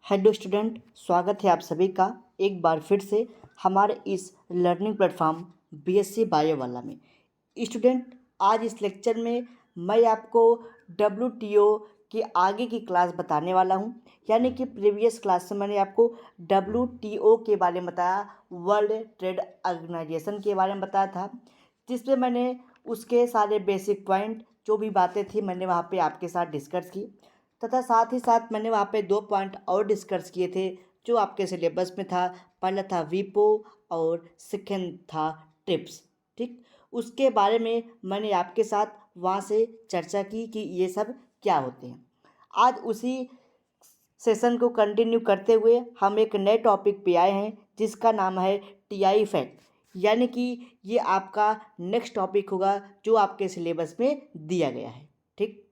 Hello student, स्वागत है आप सभी का एक बार फिर से हमारे इस लर्निंग प्लेटफॉर्म बीएससी बायो वाला में। स्टूडेंट, आज इस लेक्चर में मैं आपको डब्ल्यूटीओ के आगे की क्लास बताने वाला हूं। यानी कि प्रीवियस क्लास में मैंने आपको डब्ल्यूटीओ के बारे में बताया, वर्ल्ड ट्रेड ऑर्गेनाइजेशन के बारे में बताया था, जिसमें मैंने उसके सारे बेसिक पॉइंट जो भी बातें थी मैंने वहाँ पे आपके साथ डिस्कस की, तथा साथ ही साथ मैंने वहाँ पे 2 पॉइंट और डिस्कस किए थे जो आपके सिलेबस में था। पहला था वीपो और सेकेंड था ट्रिप्स। ठीक, उसके बारे में मैंने आपके साथ वहाँ से चर्चा की कि ये सब क्या होते हैं। आज उसी सेशन को कंटिन्यू करते हुए हम एक नए टॉपिक पे आए हैं जिसका नाम है टीआई इफेक्ट। यानी कि ये आपका नेक्स्ट टॉपिक होगा जो आपके सिलेबस में दिया गया है। ठीक,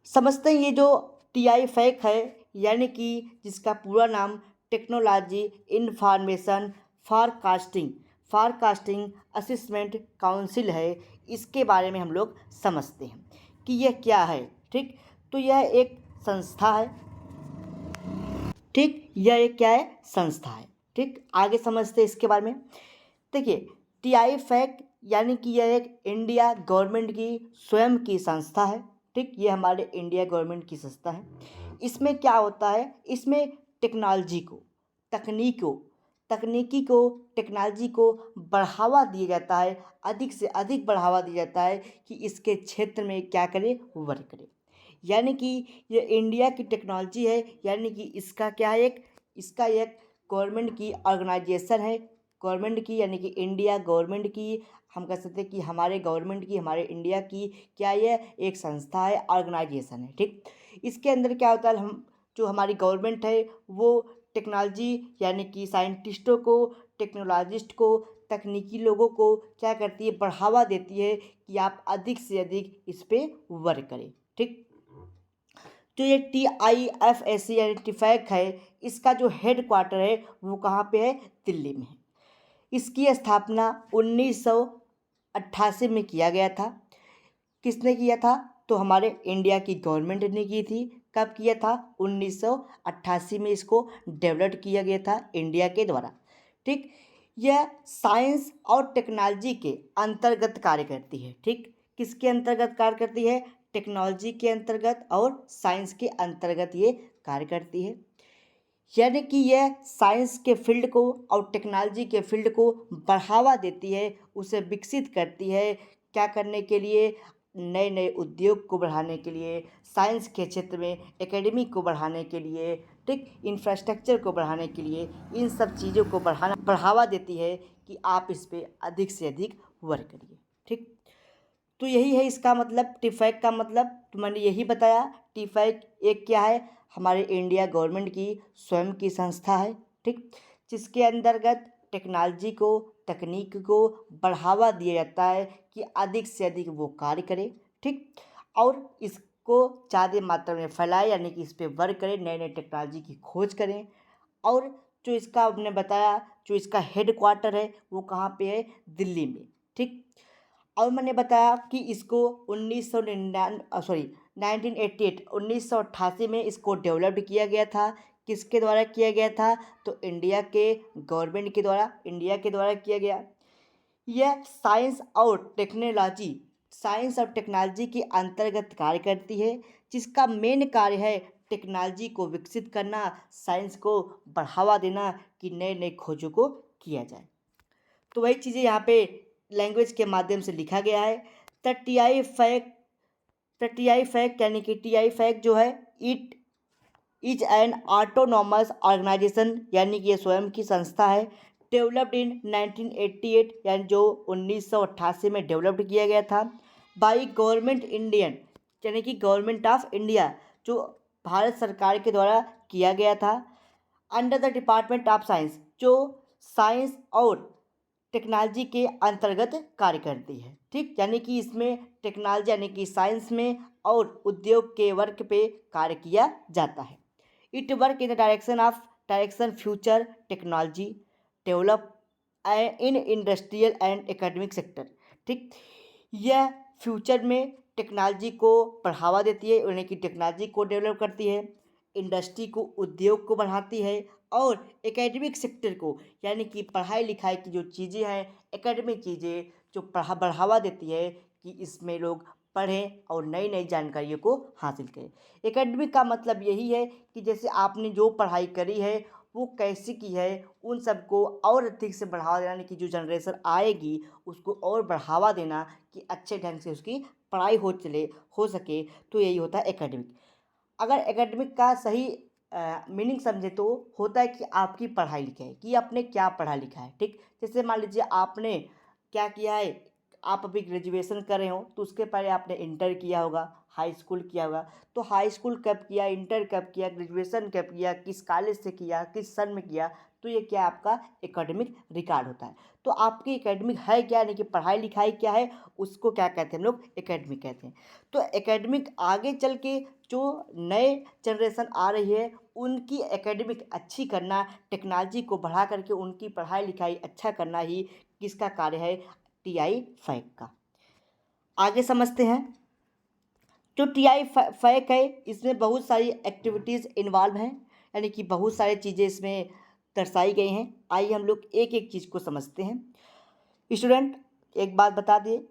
समझते हैं ये जो टीआई फैक है, यानी कि जिसका पूरा नाम टेक्नोलॉजी इंफॉर्मेशन फारकास्टिंग असिस्मेंट काउंसिल है। इसके बारे में हम लोग समझते हैं कि यह क्या है। ठीक, तो यह एक संस्था है। ठीक, यह एक क्या है, संस्था है। ठीक, आगे समझते हैं इसके बारे में। देखिए, टीआई फैक यानी कि यह एक इंडिया गवर्नमेंट की स्वयं की संस्था है। ठीक, ये हमारे इंडिया गवर्नमेंट की संस्था है। इसमें क्या होता है, इसमें टेक्नोलॉजी को तकनीक को तकनीकी को टेक्नोलॉजी को बढ़ावा दिया जाता है, अधिक से अधिक बढ़ावा दिया जाता है कि इसके क्षेत्र में क्या करे, वर्क करे। यानी कि ये इंडिया की टेक्नोलॉजी है, यानी कि इसका क्या है, इसका एक गवर्नमेंट की ऑर्गेनाइजेशन है। गवर्नमेंट की यानी कि इंडिया गवर्नमेंट की, हम कह सकते हैं कि हमारे गवर्नमेंट की, हमारे इंडिया की क्या यह एक संस्था है, ऑर्गेनाइजेशन है। ठीक, इसके अंदर क्या होता है, हम जो हमारी गवर्नमेंट है वो टेक्नोलॉजी यानी कि साइंटिस्टों को, टेक्नोलॉजिस्ट को, तकनीकी लोगों को क्या करती है, बढ़ावा देती है कि आप अधिक से अधिक इस पर वर्क करें। ठीक, जो ये TIFAC यानी टिफैक है, इसका जो हेड क्वार्टर है वो कहाँ पे है, दिल्ली में है। इसकी स्थापना 1988 में किया गया था। किसने किया था, तो हमारे इंडिया की गवर्नमेंट ने की थी। कब किया था, 1988 में इसको डेवलप किया गया था इंडिया के द्वारा। ठीक, यह साइंस और टेक्नोलॉजी के अंतर्गत कार्य करती है। ठीक, किसके अंतर्गत कार्य करती है, टेक्नोलॉजी के अंतर्गत और साइंस के अंतर्गत ये कार्य करती है। यानी कि यह साइंस के फील्ड को और टेक्नोलॉजी के फील्ड को बढ़ावा देती है, उसे विकसित करती है। क्या करने के लिए, नए नए उद्योग को बढ़ाने के लिए, साइंस के क्षेत्र में एकेडमिक को बढ़ाने के लिए, ठीक, इंफ्रास्ट्रक्चर को बढ़ाने के लिए, इन सब चीज़ों को बढ़ावा देती है कि आप इस पर अधिक से अधिक वर्क करिए। ठीक, तो यही है इसका मतलब, टिफैक का मतलब तो मैंने यही बताया। टिफैक एक क्या है, हमारे इंडिया गवर्नमेंट की स्वयं की संस्था है। ठीक, जिसके अंतर्गत टेक्नोलॉजी को, तकनीक को बढ़ावा दिया जाता है कि अधिक से अधिक वो कार्य करे। ठीक, और इसको ज़्यादा मात्रा में फैलाए, यानी कि इस पर वर्क करें, नए नए टेक्नोलॉजी की खोज करें। और जो इसका आपने बताया, जो इसका हेड क्वार्टर है वो कहाँ पे है, दिल्ली में। ठीक, और मैंने बताया कि इसको 1988 में इसको डेवलप्ड किया गया था। किसके द्वारा किया गया था, तो इंडिया के गवर्नमेंट के द्वारा, इंडिया के द्वारा किया गया। यह साइंस और टेक्नोलॉजी के अंतर्गत कार्य करती है, जिसका मेन कार्य है टेक्नोलॉजी को विकसित करना, साइंस को बढ़ावा देना कि नए नए खोजों को किया जाए। तो वही चीज़ें यहाँ पे लैंग्वेज के माध्यम से लिखा गया है। द टीआई फैक्ट यानी कि टीआई फैक्ट जो है, it is an autonomous organisation, यानी कि ये स्वयं की संस्था है। डेवलप्ड इन 1988 यानी जो 1988 में डेवलप्ड किया गया था। बाई गवर्नमेंट इंडियन यानी कि गवर्नमेंट ऑफ इंडिया, जो भारत सरकार के द्वारा किया गया था। Under the department of science, जो साइंस और टेक्नोलॉजी के अंतर्गत कार्य करती है। ठीक, यानी कि इसमें टेक्नोलॉजी यानी कि साइंस में और उद्योग के वर्क पे कार्य किया जाता है। It work in the direction future technology develop in industrial and academic sector. ठीक, यह फ्यूचर में टेक्नोलॉजी को बढ़ावा देती है, यानी कि टेक्नोलॉजी को डेवलप करती है, इंडस्ट्री को, उद्योग को बढ़ाती है और एकेडमिक सेक्टर को, यानी कि पढ़ाई लिखाई की जो चीज़ें हैं, एकेडमिक चीज़ें जो बढ़ावा देती है कि इसमें लोग पढ़ें और नई नई जानकारियों को हासिल करें। एकेडमिक का मतलब यही है कि जैसे आपने जो पढ़ाई करी है वो कैसी की है, उन सबको और अधिक से बढ़ावा देना, यानी कि जो जनरेशन आएगी उसको और बढ़ावा देना कि अच्छे ढंग से उसकी पढ़ाई हो सके। तो यही होता है एकेडमिक। अगर एकेडमिक का सही मीनिंग समझे तो होता है कि आपकी पढ़ाई लिखाई कि आपने क्या पढ़ा लिखा है। ठीक, जैसे मान लीजिए आपने क्या किया है, आप अभी ग्रेजुएशन कर रहे हो तो उसके पहले आपने इंटर किया होगा, हाई स्कूल किया होगा। तो हाई स्कूल कब किया, इंटर कब किया, ग्रेजुएशन कब किया, किस कॉलेज से किया, किस सन में किया, तो ये क्या आपका एकेडमिक रिकॉर्ड होता है। तो आपकी एकेडमिक है क्या, यानी कि पढ़ाई लिखाई क्या है, उसको क्या कहते हैं हम लोग, एकेडमिक कहते हैं। तो एकेडमिक आगे चल के जो नए जनरेशन आ रही है उनकी एकेडमिक अच्छी करना, टेक्नोलॉजी को बढ़ा करके उनकी पढ़ाई लिखाई अच्छा करना ही किसका कार्य है, टीआई फैक का। आगे समझते हैं। जो टीआई फैक है इसमें बहुत सारी एक्टिविटीज़ इन्वॉल्व हैं, यानी कि बहुत सारी चीज़ें इसमें दर्शाई गई हैं। आइए हम लोग एक एक चीज़ को समझते हैं। स्टूडेंट, एक बात बता दिए,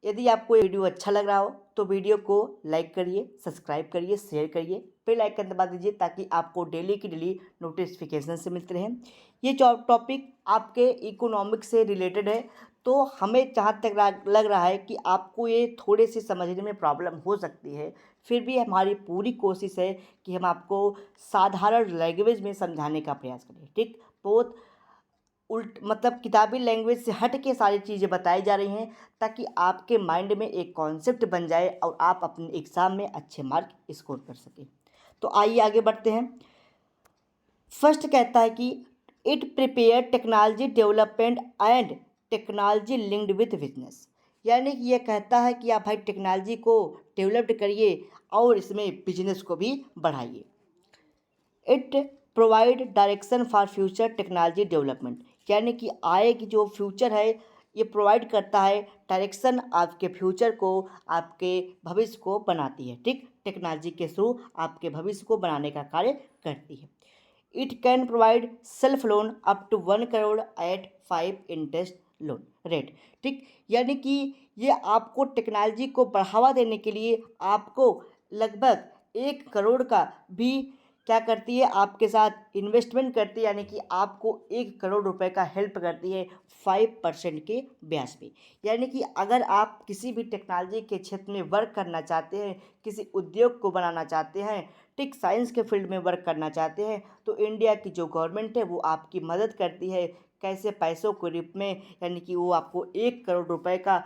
यदि आपको ये वीडियो अच्छा लग रहा हो तो वीडियो को लाइक करिए, सब्सक्राइब करिए, शेयर करिए, बेल आइकन दबा दीजिए ताकि आपको डेली की डेली नोटिफिकेशन से मिलते रहें। ये टॉपिक आपके इकोनॉमिक्स से रिलेटेड है, तो हमें जहाँ तक लग रहा है कि आपको ये थोड़े से समझने में प्रॉब्लम हो सकती है, फिर भी हमारी पूरी कोशिश है कि हम आपको साधारण लैंग्वेज में समझाने का प्रयास करें। ठीक, बहुत मतलब किताबी लैंग्वेज से हट के सारी चीज़ें बताई जा रही हैं ताकि आपके माइंड में एक कॉन्सेप्ट बन जाए और आप अपने एग्ज़ाम में अच्छे मार्क स्कोर कर सकें। तो आइए आगे बढ़ते हैं। फर्स्ट कहता है कि it prepare technology development and technology linked with business, यानी कि ये कहता है कि आप भाई टेक्नोलॉजी को डेवलप्ड करिए और इसमें बिजनेस को भी बढ़ाइए। It provide direction for future technology development, यानी कि आए की जो फ्यूचर है ये प्रोवाइड करता है डायरेक्शन, आपके फ्यूचर को, आपके भविष्य को बनाती है। ठीक, टेक्नोलॉजी के थ्रू आपके भविष्य को बनाने का कार्य करती है। It can provide self loan up to 1 crore at 5 interest loan rate. ठीक, यानी कि ये आपको टेक्नोलॉजी को बढ़ावा देने के लिए आपको लगभग 1 करोड़ का भी क्या करती है, आपके साथ इन्वेस्टमेंट करती है, यानी कि आपको 1 करोड़ रुपए का हेल्प करती है 5% के ब्याज पे। यानी कि अगर आप किसी भी टेक्नोलॉजी के क्षेत्र में वर्क करना चाहते हैं, किसी उद्योग को बनाना चाहते हैं, ठीक साइंस के फील्ड में वर्क करना चाहते हैं, तो इंडिया की जो गवर्नमेंट है वो आपकी मदद करती है। कैसे, पैसों के रूप में, यानी कि वो आपको 1 करोड़ रुपए का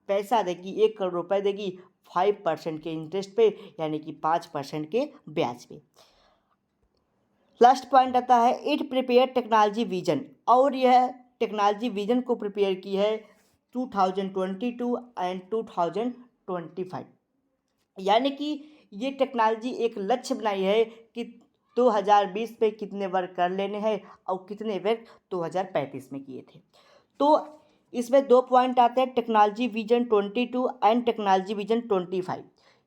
पैसा देगी, 1 करोड़ रुपए देगी 5% के इंटरेस्ट पे, यानी कि 5% के ब्याज पे। लास्ट पॉइंट आता है इट प्रिपेयर टेक्नोलॉजी विजन, और यह टेक्नोलॉजी विजन को प्रिपेयर की है 2022 एंड 2025, यानी कि ये टेक्नोलॉजी एक लक्ष्य बनाई है कि 2020 में कितने वर्क कर लेने हैं और कितने वर्क 2035 में किए थे। तो इसमें 2 पॉइंट आते हैं, technology vision 22 and technology vision 25।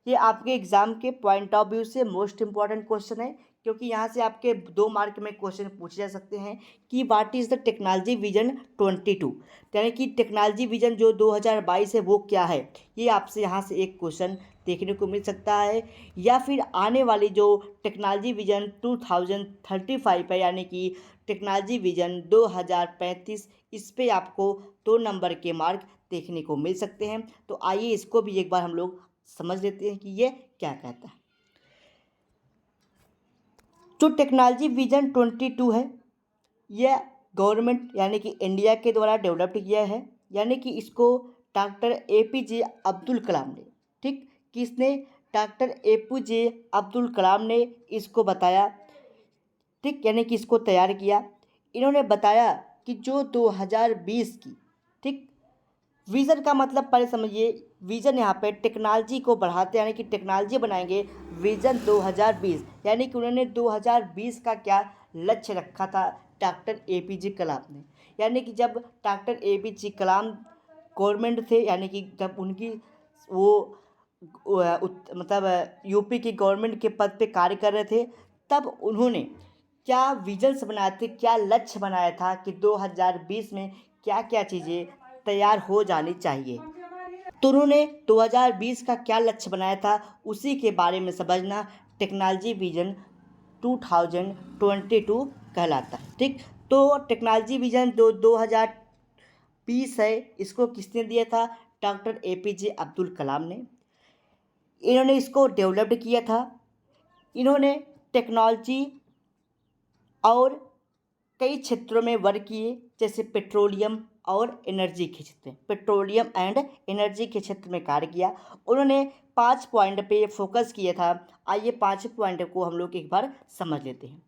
ये आपके एग्जाम के पॉइंट ऑफ व्यू से मोस्ट इंपॉर्टेंट क्वेश्चन है, क्योंकि यहाँ से आपके 2 मार्क में क्वेश्चन पूछे जा सकते हैं कि what is the technology vision 22, यानी कि टेक्नोलॉजी विजन जो 2022 है वो क्या है। ये आपसे यहाँ से एक क्वेश्चन देखने को मिल सकता है, या फिर आने वाली जो टेक्नोलॉजी विजन 2035 है, यानी कि टेक्नोलॉजी विजन 2035, इस पे आपको 2 नंबर के मार्क देखने को मिल सकते हैं। तो आइए इसको भी एक बार हम लोग समझ लेते हैं कि ये क्या कहता है। जो टेक्नोलॉजी विजन 22 है यह गवर्नमेंट यानी कि इंडिया के द्वारा डेवलप्ड किया है, यानी कि इसको डॉक्टर APJ अब्दुल कलाम ने, ठीक, किसने, डॉक्टर APJ अब्दुल कलाम ने इसको बताया। ठीक, यानी कि इसको तैयार किया। इन्होंने बताया कि जो 2020 की, ठीक, विज़न का मतलब पहले समझिए। विज़न यहाँ पे टेक्नोलॉजी को बढ़ाते, यानी कि टेक्नोलॉजी बनाएंगे, विज़न 2020, यानी कि उन्होंने 2020 का क्या लक्ष्य रखा था डॉक्टर APJ कलाम ने। यानी कि जब डॉक्टर APJ कलाम गवर्नमेंट थे, यानी कि जब उनकी वो मतलब यूपी की गवर्नमेंट के पद पे कार्य कर रहे थे, तब उन्होंने क्या विजन्स बनाए थे, क्या लक्ष्य बनाया था कि 2020 में क्या क्या चीज़ें तैयार हो जानी चाहिए। तो उन्होंने 2020 का क्या लक्ष्य बनाया था, उसी के बारे में समझना टेक्नोलॉजी विजन 2022 कहलाता है। ठीक, तो टेक्नोलॉजी विजन 2020 है, इसको किसने दिया था? डॉक्टर APJ अब्दुल कलाम ने। इन्होंने इसको डेवलप्ड किया था। इन्होंने टेक्नोलॉजी और कई क्षेत्रों में वर्क किए, जैसे पेट्रोलियम और एनर्जी के क्षेत्र में, पेट्रोलियम एंड एनर्जी के क्षेत्र में कार्य किया। उन्होंने 5 पॉइंट पे फोकस किया था। आइए 5 पॉइंट को हम लोग एक बार समझ लेते हैं।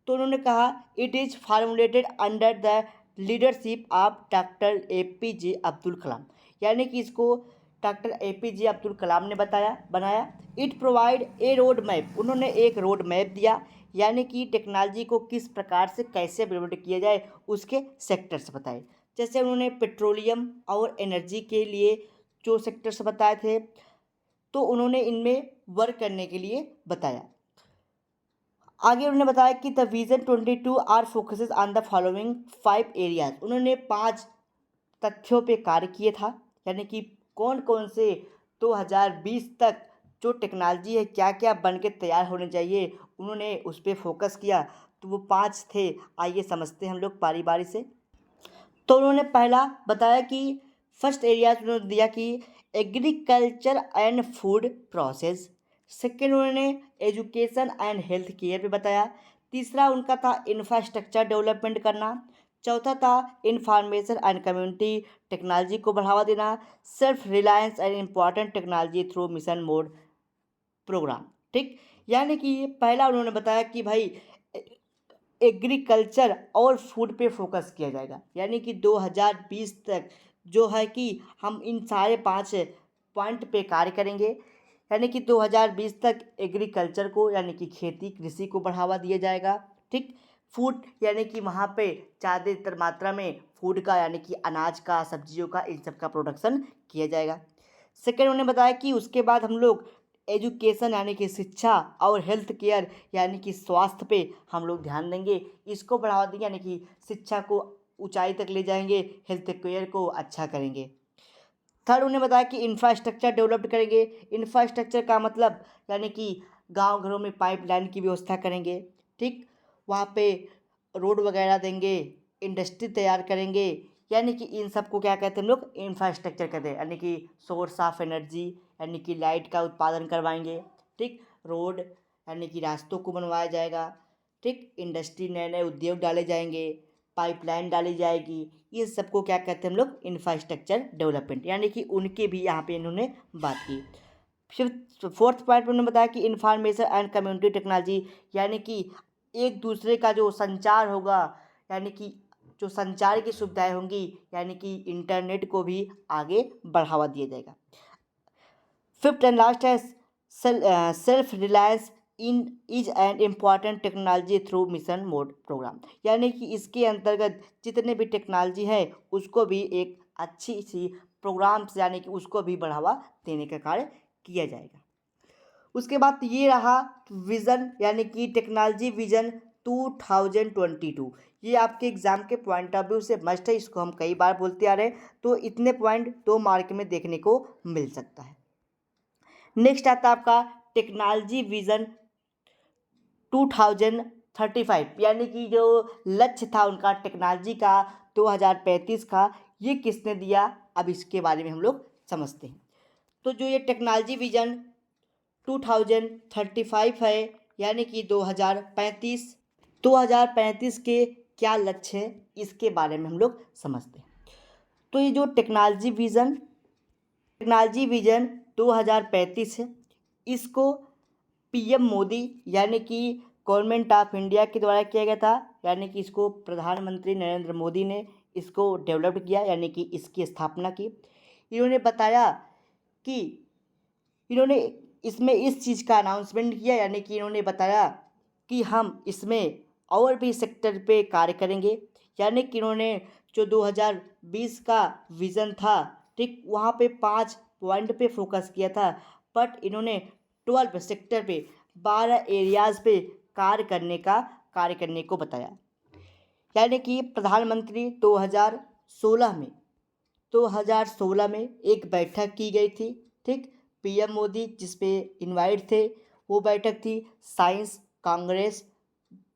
तो उन्होंने कहा, it is formulated under the leadership of doctor APJ Abdul Kalam, यानी कि इसको डॉक्टर APJ अब्दुल कलाम ने बनाया। It provide a road map, उन्होंने एक रोड मैप दिया, यानी कि टेक्नोलॉजी को किस प्रकार से कैसे डेवलप किया जाए उसके सेक्टर्स बताए। जैसे उन्होंने पेट्रोलियम और एनर्जी के लिए जो सेक्टर्स बताए थे, तो उन्होंने इनमें वर्क करने के लिए बताया। आगे उन्होंने बताया कि the vision 22 are focuses on the following 5 areas, उन्होंने 5 तथ्यों पे कार्य किए था, यानी कि कौन कौन से 2020 तक जो टेक्नोलॉजी है क्या क्या बन के तैयार होने चाहिए, उन्होंने उस पर फोकस किया। तो वो 5 थे, आइए समझते हैं हम लोग बारी बारी से। तो उन्होंने पहला बताया कि फर्स्ट एरिया उन्होंने दिया कि agriculture and food process. Second उन्होंने एजुकेशन एंड हेल्थ केयर पे बताया। तीसरा उनका था इंफ्रास्ट्रक्चर डेवलपमेंट करना। चौथा था इंफॉर्मेशन एंड कम्युनिटी टेक्नोलॉजी को बढ़ावा देना। Self reliance and important technology through mission mode programme. ठीक, यानी कि पहला उन्होंने बताया कि भाई एग्रीकल्चर और फूड पे फोकस किया जाएगा, यानी कि 2020 तक जो है कि हम इन सारे 5 पॉइंट पे कार्य करेंगे, यानी कि 2020 तक एग्रीकल्चर को यानी कि खेती कृषि को बढ़ावा दिया जाएगा। ठीक, फूड यानी कि वहाँ पे ज़्यादातर मात्रा में फूड का यानी कि अनाज का, सब्जियों का, इन सब का प्रोडक्शन किया जाएगा। सेकेंड उन्होंने बताया कि उसके बाद हम लोग एजुकेशन यानी कि शिक्षा और हेल्थ केयर यानी कि स्वास्थ्य पे हम लोग ध्यान देंगे, इसको बढ़ावा देंगे, यानी कि शिक्षा को ऊंचाई तक ले जाएंगे, हेल्थ केयर को अच्छा करेंगे। थर्ड उन्हें बताया कि इंफ्रास्ट्रक्चर डेवलप करेंगे। इंफ्रास्ट्रक्चर का मतलब यानी कि गांव घरों में पाइपलाइन की व्यवस्था करेंगे। ठीक, वहाँ पे रोड वगैरह देंगे, इंडस्ट्री तैयार करेंगे, यानी कि इन सब को क्या कहते हैं हम लोग? इंफ्रास्ट्रक्चर कहते हैं, यानी कि सोर्स ऑफ एनर्जी यानी कि लाइट का उत्पादन करवाएंगे। ठीक, रोड यानी कि रास्तों को बनवाया जाएगा। ठीक, इंडस्ट्री, नए नए उद्योग डाले जाएंगे, पाइपलाइन डाली जाएगी, ये सबको क्या कहते हैं हम लोग? इंफ्रास्ट्रक्चर डेवलपमेंट, यानी कि उनके भी यहाँ पे इन्होंने बात की। फिर फोर्थ पॉइंट में उन्होंने बताया कि इंफॉर्मेशन एंड कम्युनिटी टेक्नोलॉजी, यानी कि एक दूसरे का जो संचार होगा, यानी कि जो संचार की सुविधाएं होंगी, यानी कि इंटरनेट को भी आगे बढ़ावा दिया जाएगा। फिफ्थ एंड लास्ट है self reliance in is an important technology through mission mode programme, यानी कि इसके अंतर्गत जितने भी टेक्नोलॉजी है उसको भी एक अच्छी सी प्रोग्राम से यानी कि उसको भी बढ़ावा देने का कार्य किया जाएगा। उसके बाद ये रहा विज़न यानी कि टेक्नोलॉजी विज़न 2022, ये आपके एग्ज़ाम के पॉइंट ऑफ व्यू से मस्ट है, इसको हम कई बार बोलते आ रहे हैं, तो इतने पॉइंट 2 मार्क में देखने को मिल सकता है। नेक्स्ट आता है आपका टेक्नोलॉजी विज़न 2035, यानी कि जो लक्ष्य था उनका टेक्नोलॉजी का 2035 का, ये किसने दिया? अब इसके बारे में हम लोग समझते हैं। तो जो ये टेक्नोलॉजी विज़न 2035 है, यानी कि 2035 के क्या लक्ष्य है, इसके बारे में हम लोग समझते हैं। तो ये जो टेक्नोलॉजी विज़न 2035 है, इसको PM मोदी यानी कि गवर्नमेंट ऑफ इंडिया के द्वारा किया गया था, यानी कि इसको प्रधानमंत्री नरेंद्र मोदी ने इसको डेवलप किया, यानी कि इसकी स्थापना की। इन्होंने बताया कि इन्होंने इसमें इस चीज़ का अनाउंसमेंट किया, यानी कि इन्होंने बताया कि हम इसमें और भी सेक्टर पे कार्य करेंगे, यानी कि इन्होंने जो 2020 का विज़न था, ठीक, वहाँ पे 5 पॉइंट पे फोकस किया था। बट इन्होंने 12 सेक्टर पे 12 एरियाज़ पे कार्य करने को बताया। यानी कि प्रधानमंत्री 2016 में एक बैठक की गई थी, ठीक। पीएम मोदी जिस पे इनवाइट थे, वो बैठक थी साइंस कांग्रेस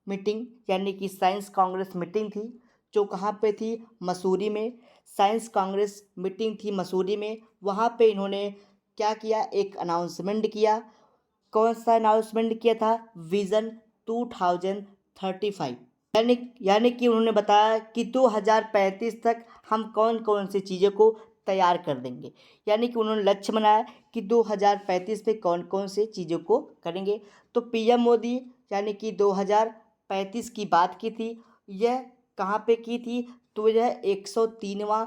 मीटिंग, यानी कि साइंस कांग्रेस मीटिंग थी, जो कहाँ पे थी, मसूरी में। साइंस कांग्रेस मीटिंग थी मसूरी में। वहाँ पे इन्होंने क्या किया, एक अनाउंसमेंट किया। कौन सा अनाउंसमेंट किया था, विज़न 2035। यानी कि उन्होंने बताया कि 2035 तक हम कौन कौन सी चीज़ों को तैयार कर देंगे। यानी कि उन्होंने लक्ष्य बनाया कि 2035 में कौन कौन से चीज़ों को करेंगे। तो पीएम मोदी यानी कि 2035 की बात की थी। यह कहाँ पे की थी, तो यह 103वां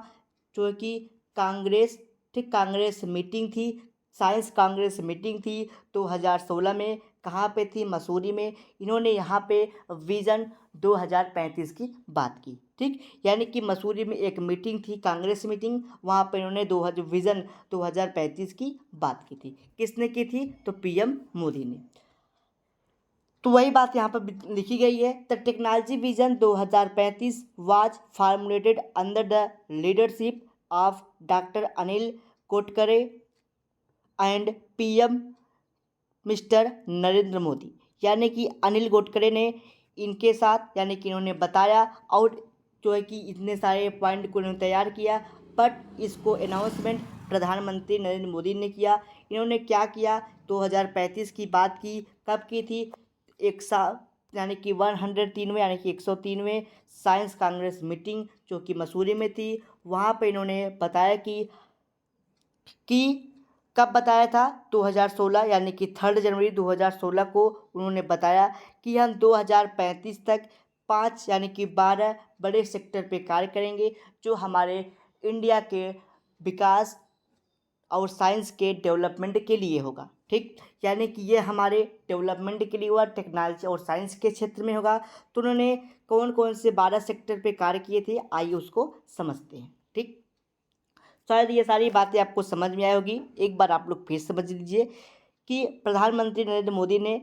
जो कि कांग्रेस मीटिंग थी, साइंस कांग्रेस मीटिंग थी 2016 में। कहाँ पे थी, मसूरी में। इन्होंने यहाँ पे विज़न 2035 की बात की, ठीक। यानी कि मसूरी में एक मीटिंग थी, कांग्रेस मीटिंग, वहाँ पे इन्होंने विज़न 2035 की बात की थी। किसने की थी, तो पीएम मोदी ने। तो वही बात यहाँ पर लिखी गई है। The technology vision 2035 was formulated under the leadership of doctor Anil Gadkari and PM mister Narendra Modi. यानी कि अनिल गडकरी ने इनके साथ, यानी कि इन्होंने बताया और जो है कि इतने सारे पॉइंट को इन्होंने तैयार किया, बट इसको अनाउंसमेंट प्रधानमंत्री नरेंद्र मोदी ने किया। इन्होंने क्या किया, 2035 की बात की। कब की थी, एक साल यानी कि 103वें यानी कि 103वें साइंस कांग्रेस मीटिंग जो कि मसूरी में थी। वहाँ पे इन्होंने बताया कि कब बताया था, 2016 यानी कि 3 जनवरी 2016 को उन्होंने बताया कि हम 2035 तक 5 यानी कि 12 बड़े सेक्टर पे कार्य करेंगे, जो हमारे इंडिया के विकास और साइंस के डेवलपमेंट के लिए होगा, ठीक। यानी कि ये हमारे डेवलपमेंट के लिए हुआ, टेक्नोलॉजी और साइंस के क्षेत्र में होगा। तो उन्होंने कौन कौन से 12 सेक्टर पे कार्य किए थे, आइए उसको समझते हैं, ठीक। शायद ये सारी बातें आपको समझ में आई होगी। एक बार आप लोग फिर समझ लीजिए कि प्रधानमंत्री नरेंद्र मोदी ने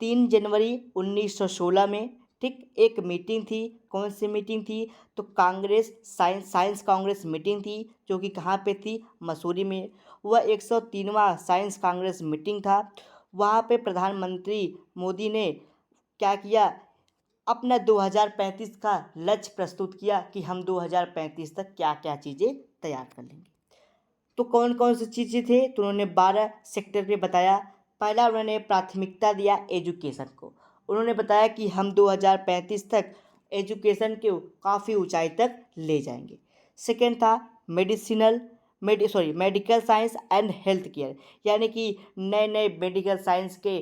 3 जनवरी 1916 में, ठीक, एक मीटिंग थी। कौन सी मीटिंग थी, तो साइंस कांग्रेस मीटिंग थी, जो कि कहाँ पे थी, मसूरी में। वह 103वां साइंस कांग्रेस मीटिंग था। वहाँ पे प्रधानमंत्री मोदी ने क्या किया, अपना 2035 का लक्ष्य प्रस्तुत किया कि हम 2035 तक क्या क्या चीज़ें तैयार कर लेंगे। तो कौन कौन सी चीज़ें थे, तो उन्होंने 12 सेक्टर पे बताया। पहला उन्होंने प्राथमिकता दिया एजुकेशन को। उन्होंने बताया कि हम 2035 तक एजुकेशन को काफ़ी ऊंचाई तक ले जाएंगे। सेकेंड था medical science and health care, यानी कि नए नए मेडिकल साइंस के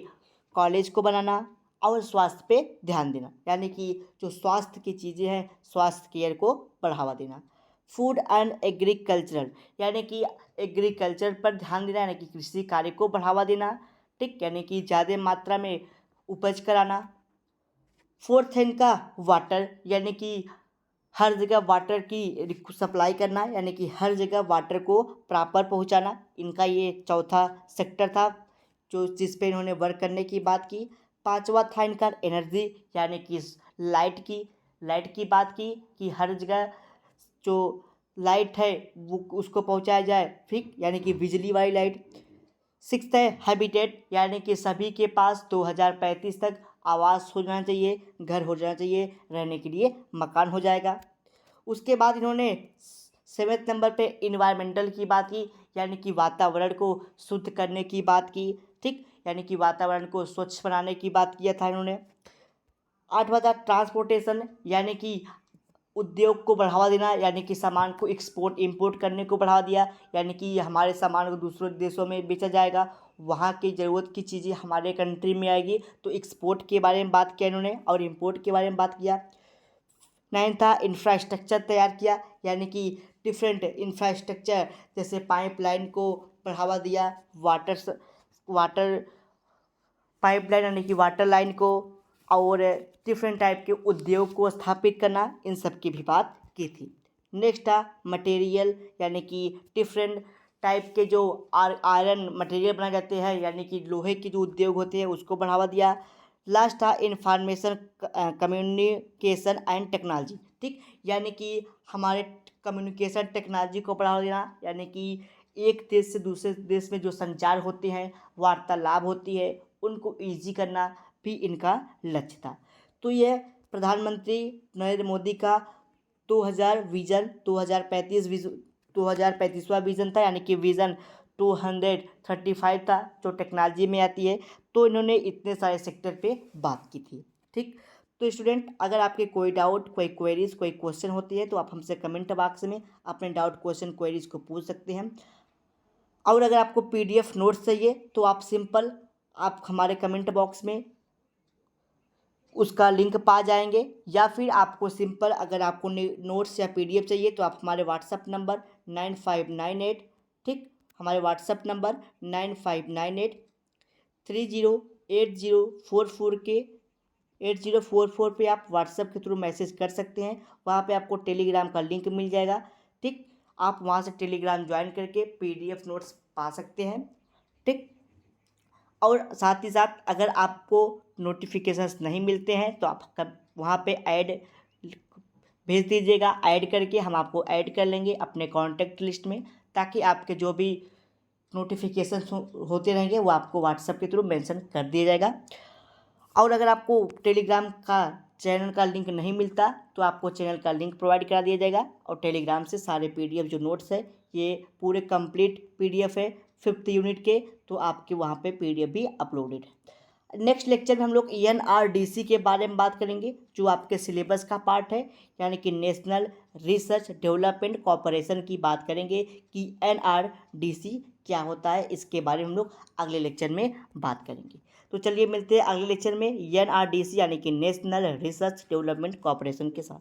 कॉलेज को बनाना और स्वास्थ्य पे ध्यान देना, यानी कि जो स्वास्थ्य की चीज़ें हैं, स्वास्थ्य केयर को बढ़ावा देना। फूड एंड एग्रीकल्चरल, यानी कि एग्रीकल्चर पर ध्यान देना, यानी कि कृषि कार्य को बढ़ावा देना, ठीक, यानी कि ज़्यादा मात्रा में उपज कराना। फोर्थ है इनका वाटर, यानी कि हर जगह वाटर की सप्लाई करना, यानी कि हर जगह वाटर को प्रॉपर पहुंचाना। इनका ये चौथा सेक्टर था जो जिस पे इन्होंने वर्क करने की बात की। पांचवा था इनका एनर्जी, यानी कि लाइट की बात की कि हर जगह जो लाइट है वो उसको पहुंचाया जाए, ठीक, यानी कि बिजली वाली लाइट। सिक्स्थ है हैबिटेट, यानी कि सभी के पास 2035 तक आवास हो जाना चाहिए, घर हो जाना चाहिए, रहने के लिए मकान हो जाएगा। उसके बाद इन्होंने 7वें नंबर पे इन्वायरमेंटल की बात की, यानी कि वातावरण को शुद्ध करने की बात की, ठीक, यानी कि वातावरण को स्वच्छ बनाने की बात किया था इन्होंने। 8वां था ट्रांसपोर्टेशन, यानी कि उद्योग को बढ़ावा देना, यानी कि सामान को एक्सपोर्ट इंपोर्ट करने को बढ़ावा दिया, यानी कि हमारे सामान को दूसरे देशों में बेचा जाएगा, वहाँ की ज़रूरत की चीज़ें हमारे कंट्री में आएगी, तो एक्सपोर्ट के बारे में बात किया इन्होंने और इंपोर्ट के बारे में बात किया। 9 था इंफ्रास्ट्रक्चर तैयार किया, यानी कि डिफरेंट इंफ्रास्ट्रक्चर जैसे पाइपलाइन को बढ़ावा दिया, वाटर पाइपलाइन यानी कि वाटर लाइन को, और डिफरेंट टाइप के उद्योग को स्थापित करना, इन सब की भी बात की थी। नेक्स्ट था मटेरियल, यानी कि डिफरेंट टाइप के जो आयरन मटेरियल बनाए जाते हैं, यानी कि लोहे के जो उद्योग होते हैं उसको बढ़ावा दिया। लास्ट था इंफॉर्मेशन कम्युनिकेशन एंड टेक्नोलॉजी, ठीक, यानी कि हमारे कम्युनिकेशन टेक्नोलॉजी को बढ़ावा देना, यानी कि एक देश से दूसरे देश में जो संचार होते हैं, वार्तालाप होती है, उनको ईजी करना भी इनका लक्ष्य था। तो यह प्रधानमंत्री नरेंद्र मोदी का 2035वां विज़न था, यानी कि विज़न 235 था, जो टेक्नोलॉजी में आती है। तो इन्होंने इतने सारे सेक्टर पे बात की थी, ठीक। तो स्टूडेंट, अगर आपके कोई डाउट, कोई क्वेरीज, कोई क्वेश्चन होती है तो आप हमसे कमेंट बॉक्स में अपने डाउट, क्वेश्चन, क्वेरीज को पूछ सकते हैं। और अगर आपको PDF नोट्स चाहिए तो आप हमारे कमेंट बॉक्स में उसका लिंक पा जाएंगे, या फिर आपको सिंपल अगर आपको नोट्स या PDF चाहिए तो आप हमारे व्हाट्सअप नंबर 9598, ठीक, हमारे व्हाट्सअप नंबर 9598308044 पे आप व्हाट्सएप के थ्रू मैसेज कर सकते हैं। वहाँ पे आपको टेलीग्राम का लिंक मिल जाएगा, ठीक, आप वहाँ से टेलीग्राम ज्वाइन करके PDF नोट्स पा सकते हैं, ठीक। और साथ ही साथ अगर आपको नोटिफिकेशंस नहीं मिलते हैं तो आप वहाँ पे ऐड भेज दीजिएगा, ऐड करके हम आपको ऐड कर लेंगे अपने कॉन्टैक्ट लिस्ट में, ताकि आपके जो भी नोटिफिकेशन होते रहेंगे वो आपको व्हाट्सएप के थ्रू मेंशन कर दिया जाएगा। और अगर आपको टेलीग्राम का चैनल का लिंक नहीं मिलता तो आपको चैनल का लिंक प्रोवाइड करा दिया जाएगा, और टेलीग्राम से सारे PDF जो नोट्स है, ये पूरे कंप्लीट PDF है 5th यूनिट के, तो आपके वहाँ पे PDF भी अपलोडेड है। नेक्स्ट लेक्चर में हम लोग NRDC के बारे में बात करेंगे, जो आपके सिलेबस का पार्ट है, यानी कि नेशनल रिसर्च डेवलपमेंट कॉरपोरेशन की बात करेंगे कि NRDC क्या होता है। इसके बारे में हम लोग अगले लेक्चर में बात करेंगे। तो चलिए मिलते हैं अगले लेक्चर में NRDC यानी कि नेशनल रिसर्च डेवलपमेंट कॉरपोरेशन के साथ।